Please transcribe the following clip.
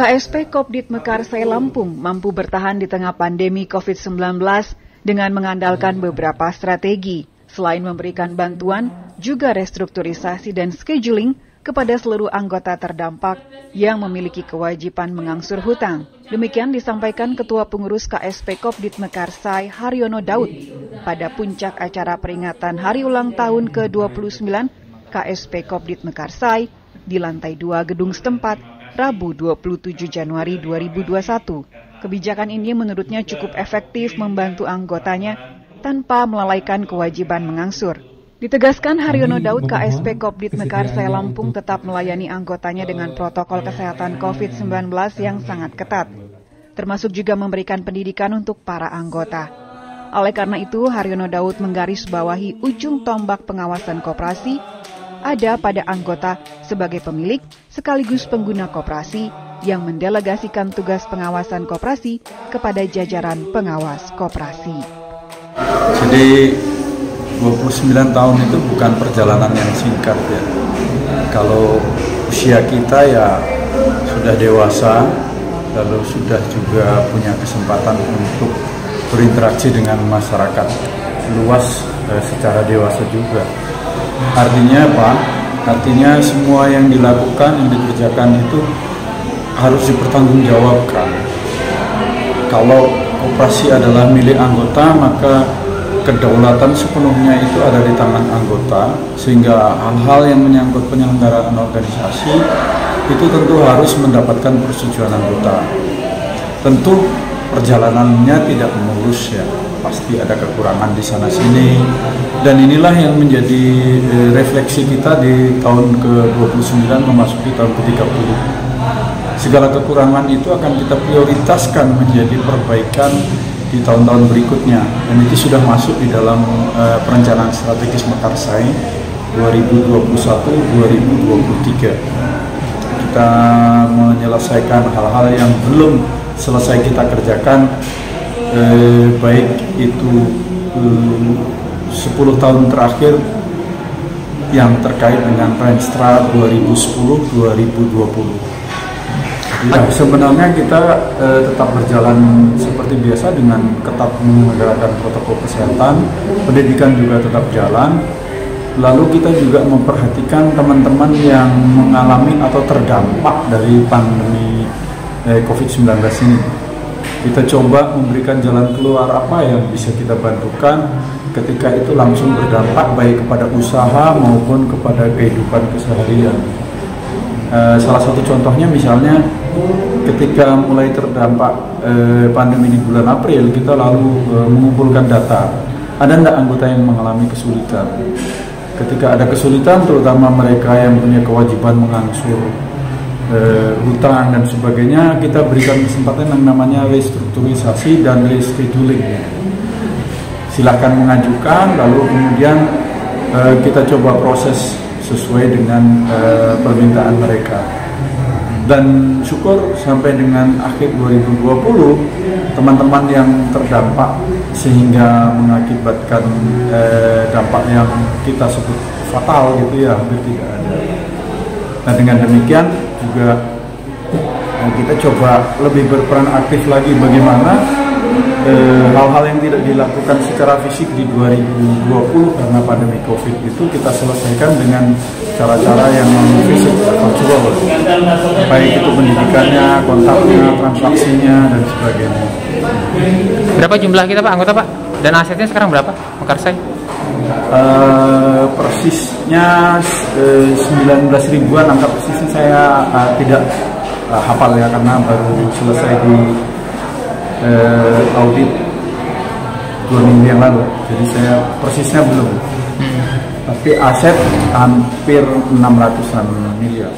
KSP Kopdit Mekarsai Lampung mampu bertahan di tengah pandemi COVID-19 dengan mengandalkan beberapa strategi. Selain memberikan bantuan, juga restrukturisasi dan scheduling kepada seluruh anggota terdampak yang memiliki kewajiban mengangsur hutang. Demikian disampaikan Ketua Pengurus KSP Kopdit Mekarsai Haryono Daud pada puncak acara peringatan Hari Ulang Tahun ke-29 KSP Kopdit Mekarsai di lantai 2 gedung setempat Rabu 27 Januari 2021. Kebijakan ini menurutnya cukup efektif membantu anggotanya tanpa melalaikan kewajiban mengangsur. Ditegaskan Haryono Daud, KSP Kopdit Mekarsai Lampung tetap melayani anggotanya dengan protokol kesehatan COVID-19 yang sangat ketat, termasuk juga memberikan pendidikan untuk para anggota. Oleh karena itu, Haryono Daud menggarisbawahi ujung tombak pengawasan koperasi ada pada anggota sebagai pemilik sekaligus pengguna koperasi yang mendelegasikan tugas pengawasan koperasi kepada jajaran pengawas koperasi. Jadi 29 tahun itu bukan perjalanan yang singkat ya. Kalau usia kita ya sudah dewasa, lalu sudah juga punya kesempatan untuk berinteraksi dengan masyarakat luas secara dewasa juga. Artinya apa? Artinya semua yang dilakukan, yang dikerjakan itu harus dipertanggungjawabkan. Kalau koperasi adalah milik anggota, maka kedaulatan sepenuhnya itu ada di tangan anggota, sehingga hal-hal yang menyangkut penyelenggaraan organisasi itu tentu harus mendapatkan persetujuan anggota. Tentu perjalanannya tidak mulus ya, pasti ada kekurangan di sana-sini, dan inilah yang menjadi refleksi kita di tahun ke-29 memasuki tahun ke-30. Segala kekurangan itu akan kita prioritaskan menjadi perbaikan di tahun-tahun berikutnya, dan itu sudah masuk di dalam perencanaan strategis Mekarsai 2021-2023. Kita menyelesaikan hal-hal yang belum selesai kita kerjakan, baik itu 10 tahun terakhir yang terkait dengan Renstra 2010-2020. Ya, sebenarnya kita tetap berjalan seperti biasa dengan ketat menegakkan protokol kesehatan, pendidikan juga tetap jalan. Lalu kita juga memperhatikan teman-teman yang mengalami atau terdampak dari pandemi COVID-19 ini. Kita coba memberikan jalan keluar apa yang bisa kita bantukan ketika itu langsung berdampak baik kepada usaha maupun kepada kehidupan keseharian. Salah satu contohnya misalnya ketika mulai terdampak pandemi di bulan April, kita lalu mengumpulkan data. Ada tidak anggota yang mengalami kesulitan? Ketika ada kesulitan, terutama mereka yang punya kewajiban mengangsur hutang dan sebagainya, kita berikan kesempatan yang namanya restrukturisasi dan rescheduling. Silakan mengajukan, lalu kemudian kita coba proses sesuai dengan permintaan mereka. Dan syukur sampai dengan akhir 2020, teman-teman yang terdampak sehingga mengakibatkan dampak yang kita sebut fatal gitu ya, hampir tidak ada. Nah, dengan demikian juga kita coba lebih berperan aktif lagi bagaimana hal-hal yang tidak dilakukan secara fisik di 2020 karena pandemi COVID itu kita selesaikan dengan cara-cara yang non-fisik, virtual, baik itu pendidikannya, kontaknya, transaksinya, dan sebagainya. Berapa jumlah kita Pak, anggota Pak? Dan asetnya sekarang berapa, Mekarsai? Persisnya 19 ribuan, angka persisnya saya tidak hafal ya, karena baru selesai di audit 2 minggu yang lalu, jadi saya persisnya belum. Tapi aset hampir 600-an miliar.